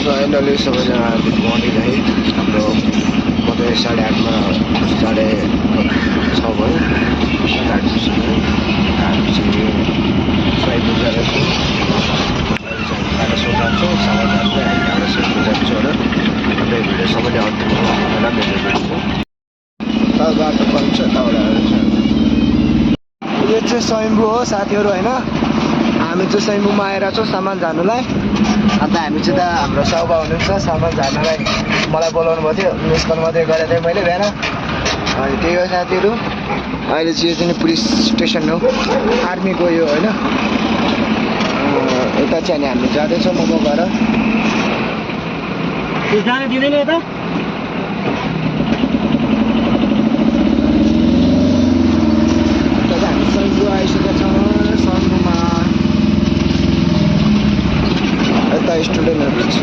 Finally सबैजना good morning है। हाम्रो म त 8:30मा 6:30 भयो। 8:30 हामी चाहिँ साइड बुझाएर छु। अहिले चाहिँ बाटो सोधाउँछौँ सामानहरू हामी बाटो सोध बुझाउँछु होला। अन्त यो भिडियो सबैले अन्तिम होला मेरो भिडियो बाटो पल्छ यताबाट। यो चाहिँ स्वयम्भू हो साथीहरू होइन। हामी चाहिँ स्वयम्भूमा आएर छौँ सामान झार्नुलाई। अन्त हामी चाहिँ त हाम्रो साउबा हुनुहुन्छ सामान झार्नलाई मलाई बोलाउनु भएको थियो। मिस कल मात्रै गरेको थिएँ मैले बिहान। अनि त्यही हो साथीहरू। अहिले चाहिँ यो चाहिँ पुलिस स्टेसन हो आर्मीको यो होइन। यता चाहिँ हामी जाँदैछौँ मोमो गएर। जान दिँदैन यता हामी स्वयम्भू आइसकेका छौँ। स्वयम्भूमा यता स्टुडेन्टहरू छ।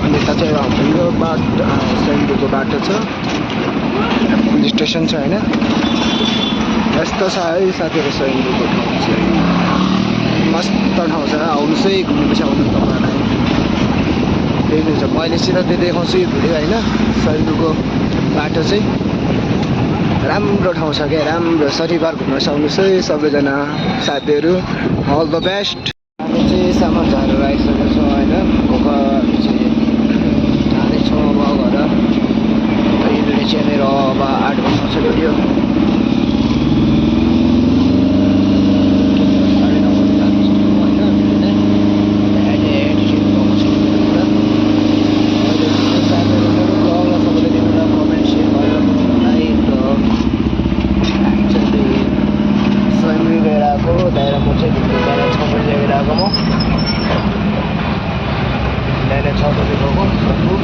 अनि यता चाहिँ हाम्रो बाटो स्वयम्भूको बाटो छ पुलिस स्टेसन छ होइन। यस्तो छ है साथीहरू स्वयम्भूको ठाउँ चाहिँ मस्त ठाउँ छ। आउनुहोस् है घुमेपछि आउनु तपाईँहरूलाई देख्नुहुन्छ। मैले सिधा त्यो देखाउँछु यो भिडियो होइन। स्वयम्भूको बाटो चाहिँ राम्रो ठाउँ छ क्या राम्रो। शनिबार घुम्न आउनुहोस् है सबैजना साथीहरू। All the best. हामी चाहिँ सामान झारेर आइसकेको छौँ होइन। हामी चाहिँ जाँदैछौँ अब घर। यो भिडियो चाहिँ मेरो अब 8 बज्नु छ भिडियो। 9:30 बजी जाँदैछु होइन। अहिले एडिटिङ गर्नु छ पुरा। अहिले साथीहरू ब्लगलाई सबैले दिनु कमेन्ट सेयर गरेर लाइक। हामी चाहिँ स्वयम्भू गएर आएको दाइर म चाहिँ बिहान 6 बजी गएर आएको। म बिहान 6 बजी गएको स्वयम्भू।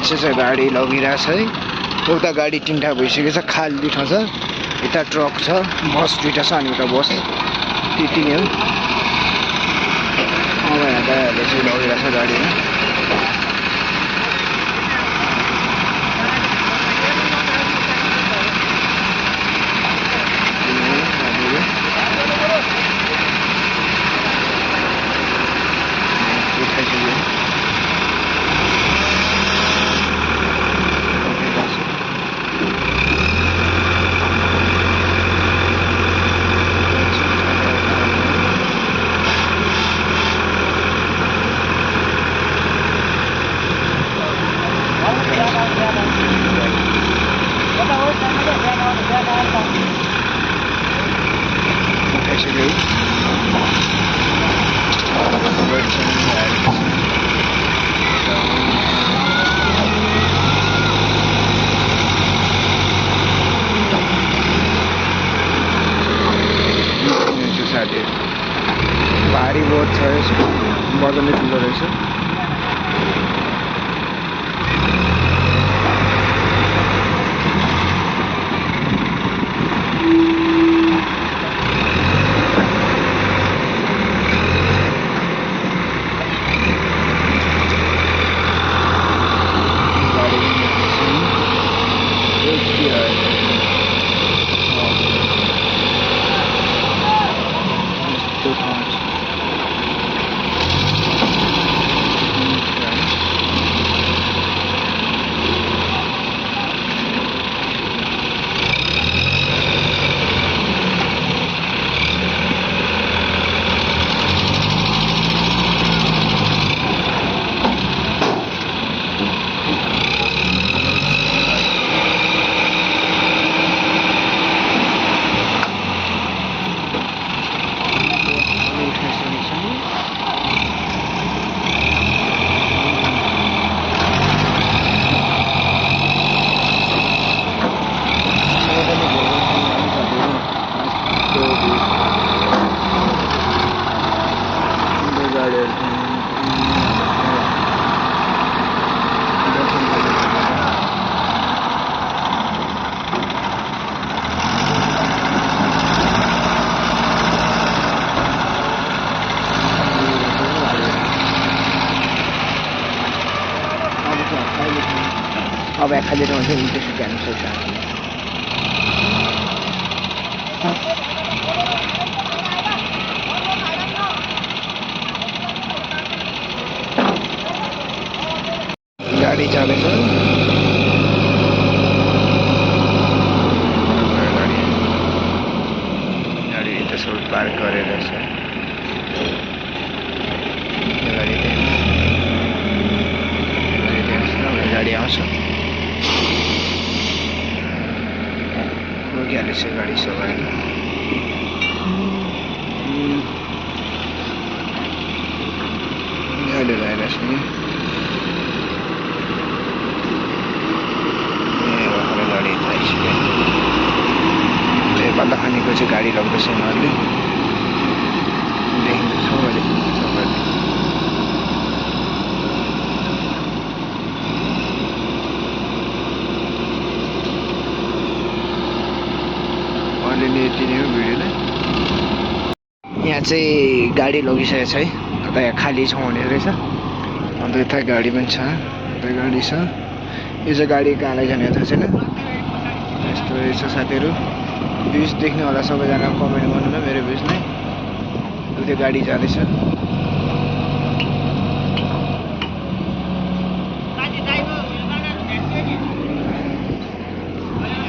चाहिँ गाडी लगिरहेछ है। उता गाडी 3टा भइसकेको छ खाली ठाउँ छ। यता ट्रक छ बस 2टा छ अनि उता बस त्यति नै हो। अब यहाँ दाइहरूले चाहिँ लगिरहेछ गाडीमा। भारी बहुत छ यसको वजन नै ठुलो रहेछ। तपाईँ खाली रहन्छ नि त्यसो जानु सक्छ गाडी जाँदैछ गाडी त्यसो पार्क गरेर छ गाडी आउँछ रोकिहालेछ गाडी सबै गाडीहरू आइरहेछ नि गाडी आइसक्यो बल्ल खानेको चाहिँ गाडी लग्दैछ उनीहरूले देखिन्छ सबैले अलिअलि यति नै हो भिडियोलाई यहाँ चाहिँ गाडी लगिसकेको छ है कता यहाँ खाली छ हुने रहेछ अन्त यता गाडी पनि छ यता गाडी छ यो चाहिँ गाडी कहाँलाई जाने थाहा छैन यस्तो रहेछ साथीहरू भ्युज देख्ने होला सबैजना कमेन्ट गर्नु न मेरो भ्युजलाई त्यो गाडी जाँदैछ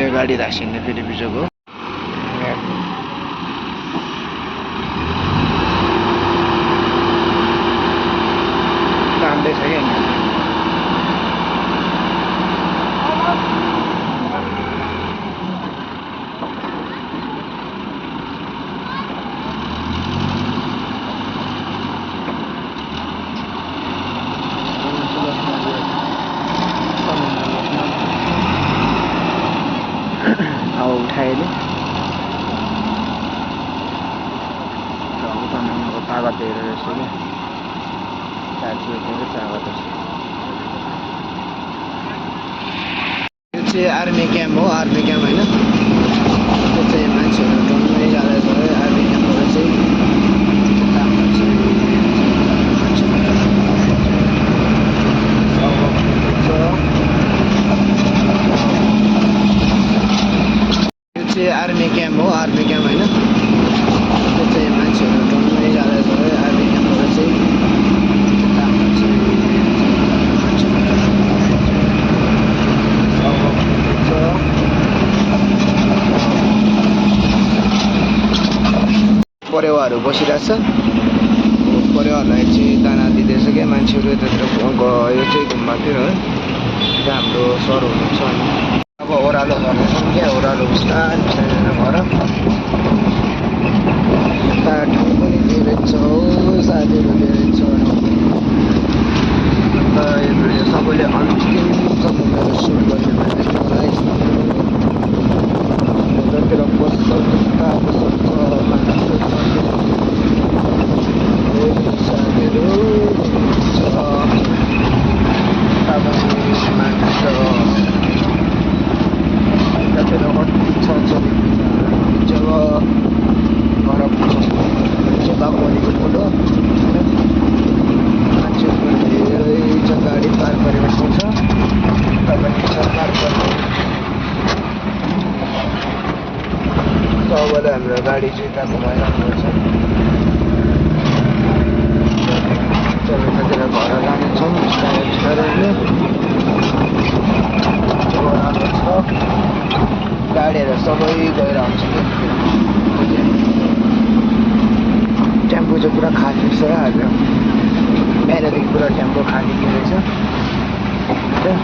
यो गाडी रासिने फेरि बिचको राम्रै छ क्या हावा उठाएले तागत हेरेर रहेछ क्या तागत यो चाहिँ आर्मी क्याम्प हो आर्मी क्याम्प होइन त्यो चाहिँ मान्छेहरू डल्लै जाँदैछ आर्मी क्याम्पबाट चाहिँ आर्मी क्याम्प हो आर्मी क्याम्प होइन त्यो चाहिँ मान्छेहरू डल्लै जाँदैछ आर्मी क्याम्पबाट चाहिँ परेवाहरू बसिरहेछ परेवाहरूलाई चाहिँ दाना दिँदैछ क्या मान्छेहरू यतातिर यो चाहिँ घुमबातिर है हाम्रो सर हुनुहुन्छ अनि अब ओह्रालो गर्दैछौँ क्या ओह्रालो बिस्तारै बिस्तारै घर यता ठाउँ पनि धेरै छ साथीहरू धेरै छ अन्त यो भिडियो सबैले अन्तिमसम्म मेरो सुट गरिदिनु होला जतिर पसल साथीहरू जब घर पुग्छ बागवानीको फोटो मान्छेहरू धेरै छ गाडी पार्क गरेको छ तपाईँले पार्क गर्ने सबैले हाम्रो गाडी चाहिँ तातो भइरहेको छ कतिखेर घर जानेछौँ बिस्तारै बिस्तारै छ गाडीहरू सबै गएर आउँछ टेम्पो चाहिँ पुरा खाली छ आज बिहानदेखि पुरा टेम्पो खाली रहेछ यो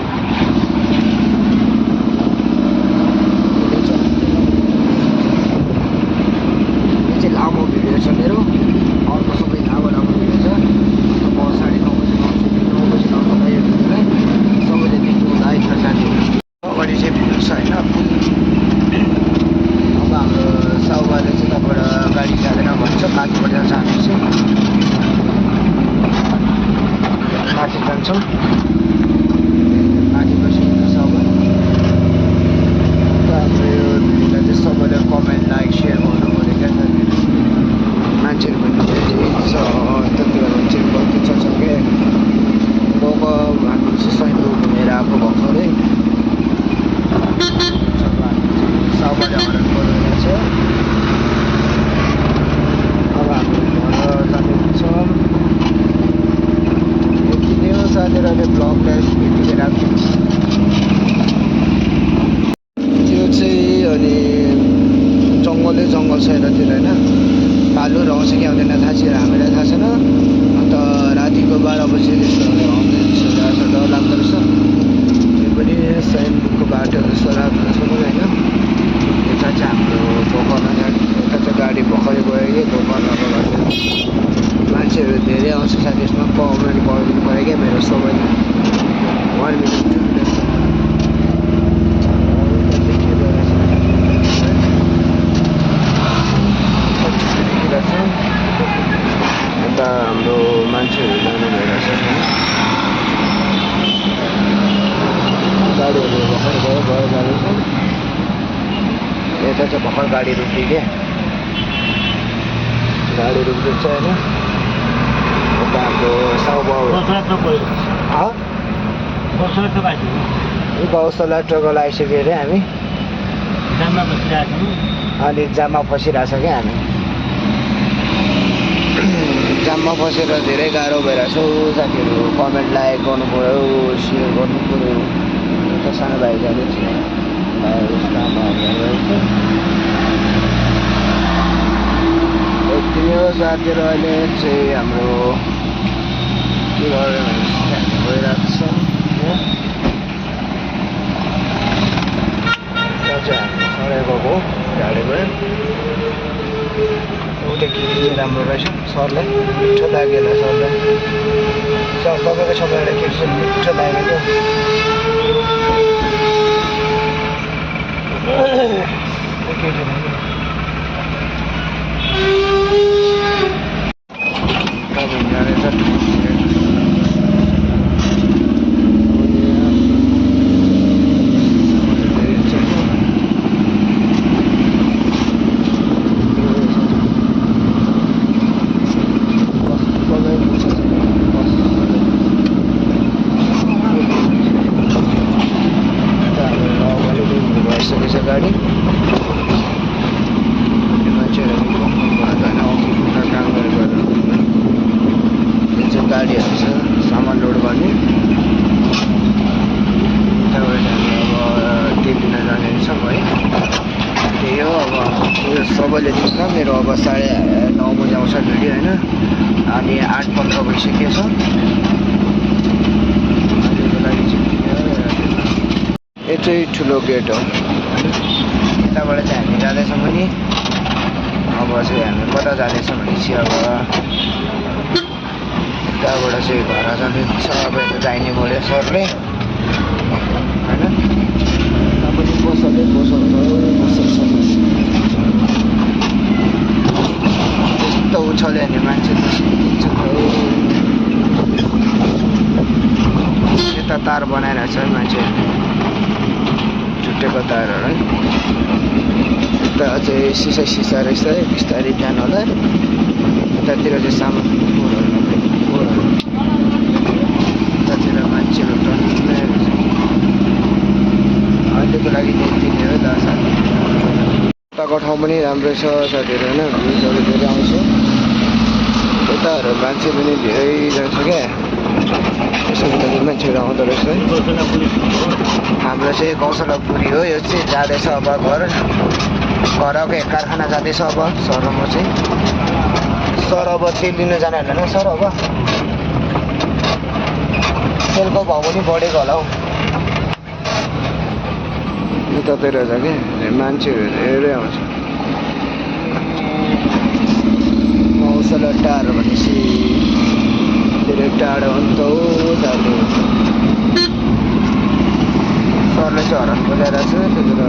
चाहिँ लामो भिडियो छ मेरो अर्को सबै लामो भिडियो छ म 9:30 बजी आउँछ यो भिडियोलाई सबैले देख्नु होला है साथीहरू अगाडि चाहिँ पुल छ होइन अब हाम्रो साउबाले चाहिँ तपाईँबाट गाडी जाँदैन भन्छ माथिबाट जान्छ हामी चाहिँ माथि जान्छौँ माथि बसी जङ्गल छ यतातिर होइन भालुहरू आउँछ कि आउँदैन थाहा छैन हामीलाई थाहा छैन अन्त रातिको 12 बजी त्यस्तो आउँदैछ डर लाग्दो रहेछ यो पनि साइन बुकको बाटो जस्तो लाग्दो छ मलाई होइन यता चाहिँ हाम्रो गोकर्ण यता चाहिँ गाडी भर्खरै गयो कि गोकर्णको बाटो मान्छेहरू धेरै आउँछ साथी यसमा कमेन्ट गरिदिनु पऱ्यो क्या मेरो सबैले 1 मिनट 2 मिनट यता हाम्रो मान्छेहरू जानु भइरहेछ गाडीहरू भर्खर गयो जाँदैछ यता चाहिँ भर्खर गाडी रोक्यो क्या गाडी रोक्दैछ होइन यता हाम्रो गौशाला ट्रगल आइसक्यो अरे हामी अनि जाममा फसिरहेछ क्या हामी जाममा फसेर धेरै गाह्रो भइरहेछ साथीहरू कमेन्ट लाइक गर्नु पऱ्यो सेयर गर्नु पऱ्यो त सानो भाइ जाँदैछ यति हो साथीहरू अहिले चाहिँ हाम्रो के गरेर गइरहेको छ चाहिँ हामी सरै गएको गाडी गयो उता के चाहिँ राम्रो रहेछ सरलाई मिठो लाग्यो होला सरलाई सर तपाईँको सबैलाई के चाहिँ मिठो लाग्यो गाडी मान्छेहरू काम गरेको यो चाहिँ गाडीहरू छ सामान लोड गर्ने त्यहाँबाट हामी अब टिपिन जानेछौँ है त्यही हो अब उयो सबैले देख्न मेरो अब 9:30 बजी आउँछ भिडियो होइन अनि 8:15 भइसकेको छ अहिलेको लागि चाहिँ यो चाहिँ ठुलो गेट हो यताबाट चाहिँ हामी जाँदैछौँ पनि अब चाहिँ हामी कता जाँदैछौँ भनेपछि अब त्यहाँबाट चाहिँ घर जाँदैछ अब यता जाइने बोल्यो सरले होइन पनि बसले त्यस्तो उछल्यो भने मान्छे यता तार बनाइरहेछ है मान्छेहरूले छुट्टेको तारहरू है यता चाहिँ सिसा रहेछ है बिस्तारै जानु होला यतातिर चाहिँ सामान यतातिर मान्छेहरू टन्नै अहिलेको लागि त्यति नै हो त साथी उताको ठाउँ पनि राम्रै छ साथीहरू होइन भ्युजहरू धेरै आउँछ यताहरू मान्छे पनि धेरै जान्छ क्या यसको लागि मान्छेहरू आउँदो रहेछ है हाम्रो चाहिँ गौशालापुरी हो यो चाहिँ जाँदैछ अब घरको कारखाना जाँदैछ अब सर म चाहिँ सर अब तेल लिन जाने होइन सर अब तेलको भाउ पनि बढेको होला हौ यतातिर छ कि मान्छेहरू धेरै आउँछ गौशाला टाढो भनेपछि धेरै टाढो हो नि त हो जानु सरले चाहिँ हरान बजाइरहेको छ त्यतिर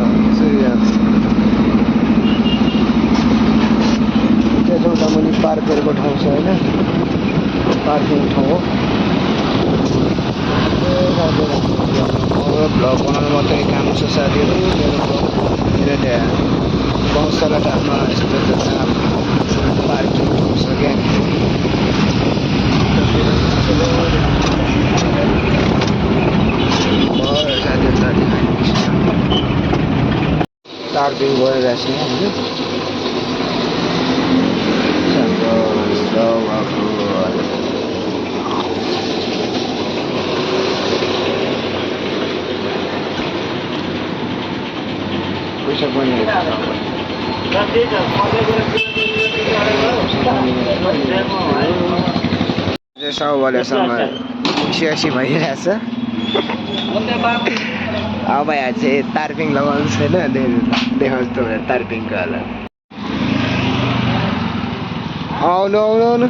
त्यो चाहिँ उता पार्कहरूको ठाउँ छ होइन पार्किङ ठाउँ हो भ्लग बनाउनु मात्रै काम छ साथीहरू मेरो त्यहाँ गौशाला ठाउँमा यस्तो पार्किङ ठाउँ छ क्या तारदेखि गइरहेछ पैसा पनि सबैलेसम्म सियासी भइरहेछ। अब यहाँ चाहिँ तारपिङ लगाउनु छैन, देखाउँछु तपाईँलाई तारपिङको हालत। आउनु आउनु आउनु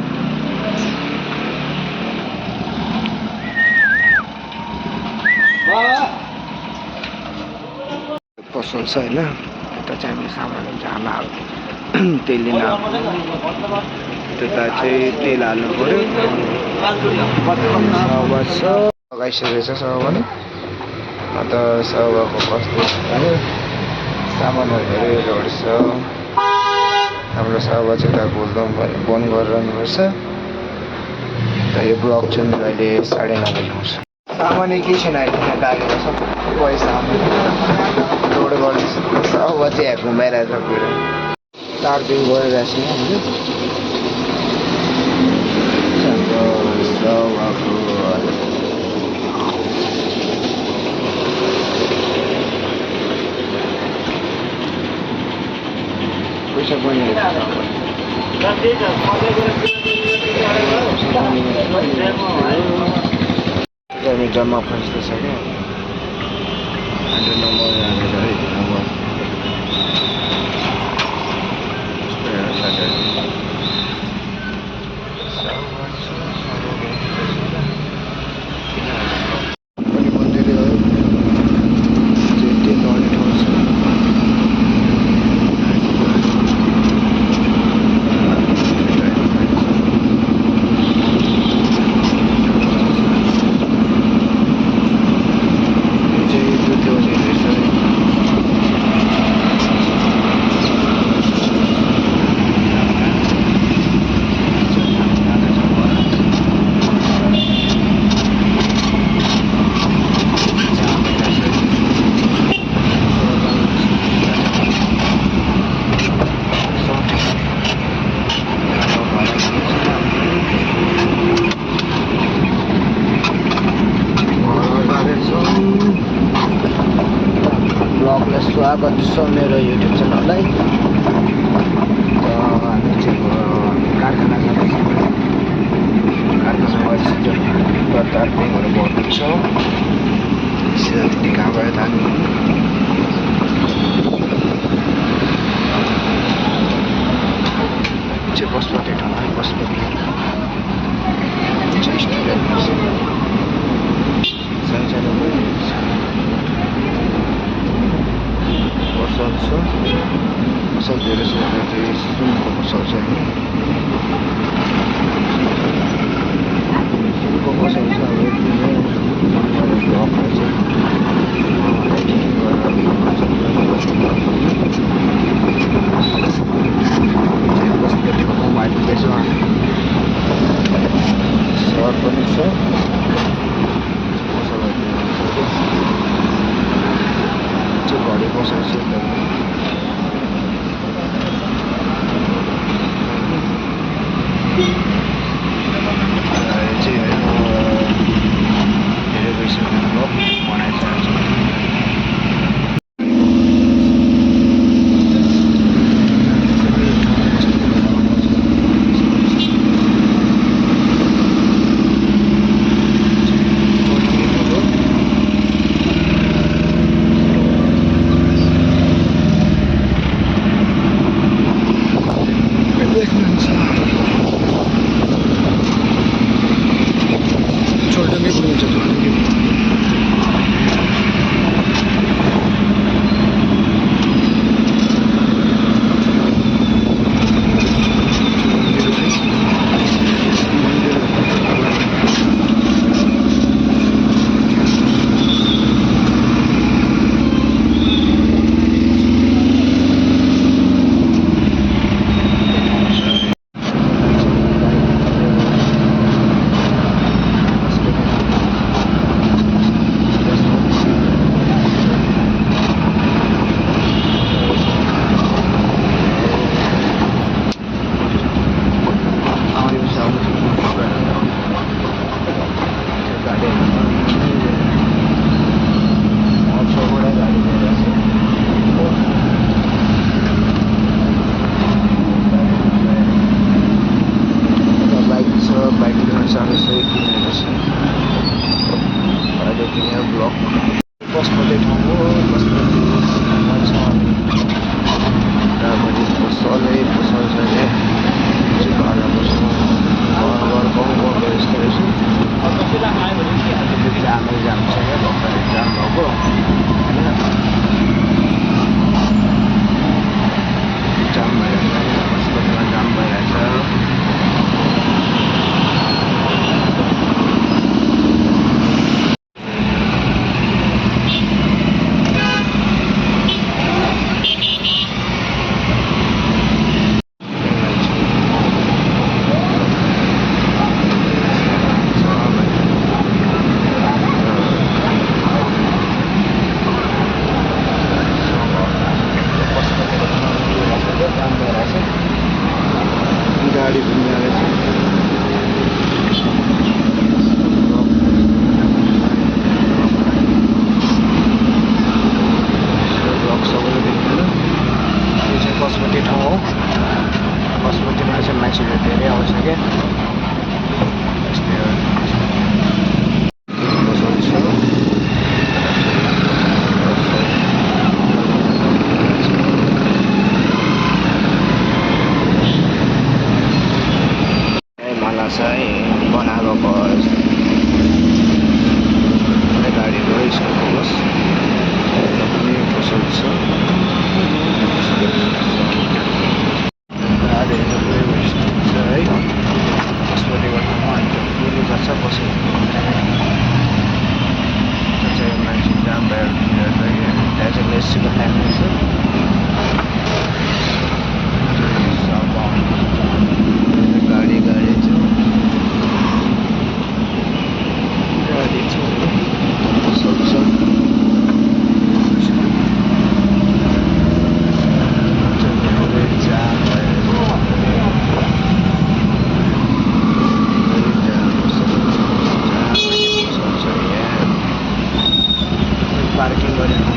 पसल छ होइन, यता चाहिँ हामीले सामानहरू झार्न हाल्नु तेल लिन, त्यता चाहिँ तेल हाल्नु पऱ्यो। लगाइसकेको छ सबैले। अन्त सबको कस्तो खायो सामानहरू धेरै लोड छ। हाम्रो सबा चाहिँ उता घुल्दम बन्द गरेर राख्नुपर्छ। त यो ब्लक चाहिँ अहिले 9:30 बजी आउँछ। सामानै केही छैन अहिले, गाडीमा सबै सामान लोड गर्दैछ। सबा चाहिँ यहाँ घुमाइरहेछ पुरा, तारपिङ गरिरहेछ हामीले। पैसा पनि जम्मा फस्दैछ क्या। स्वागत छ मेरो युट्युब च्यानललाई। हामी चाहिँ कारखाना जाँदैछौँ, कारखानामा तारपिङहरू गर्दैछ। सिधै कहाँ गयो त हामी चाहिँ बसपति ठाउँमा, बसपति सानो पसल छ। पसल धेरै छ, सुनको पसल छ। सुनको पसल छ। बसपतिको ठाउँमा आइपुग्दैछ। सहर पनि छ। घडी पसल छ। धेरै भइसक्यो बनाइसकेको छ। रहेछ गाडी घुम्ने रहेछ सबैले देख्दैन यो चाहिँ कसमती ठाउँ हो कसमतीमा चाहिँ मान्छेहरू धेरै आउँछ क्या यस्तै बनाएको बस गाडी गयो स्कुलको बस पसल छ गाडीहरू गयो छ है कसमतीको ठाउँमा अनि गर्छ पसल चाहिँ मान्छे जाम भएर त्यहाँ चाहिँ मेस्सीको फ्यामिली छ गाडी छ पार्किङ गरेर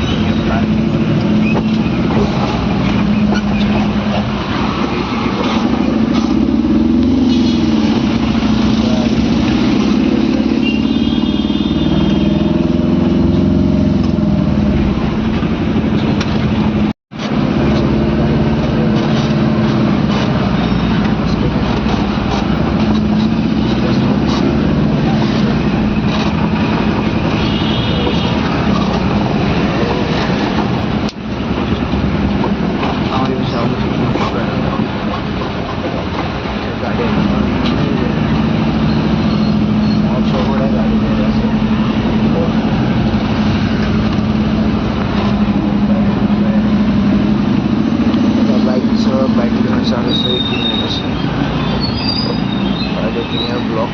ब्लक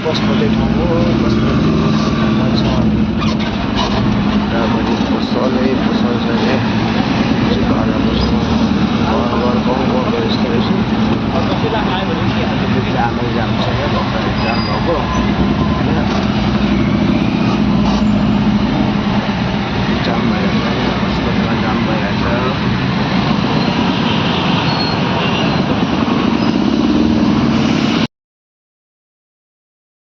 कसमती ठाउँ हो कसमती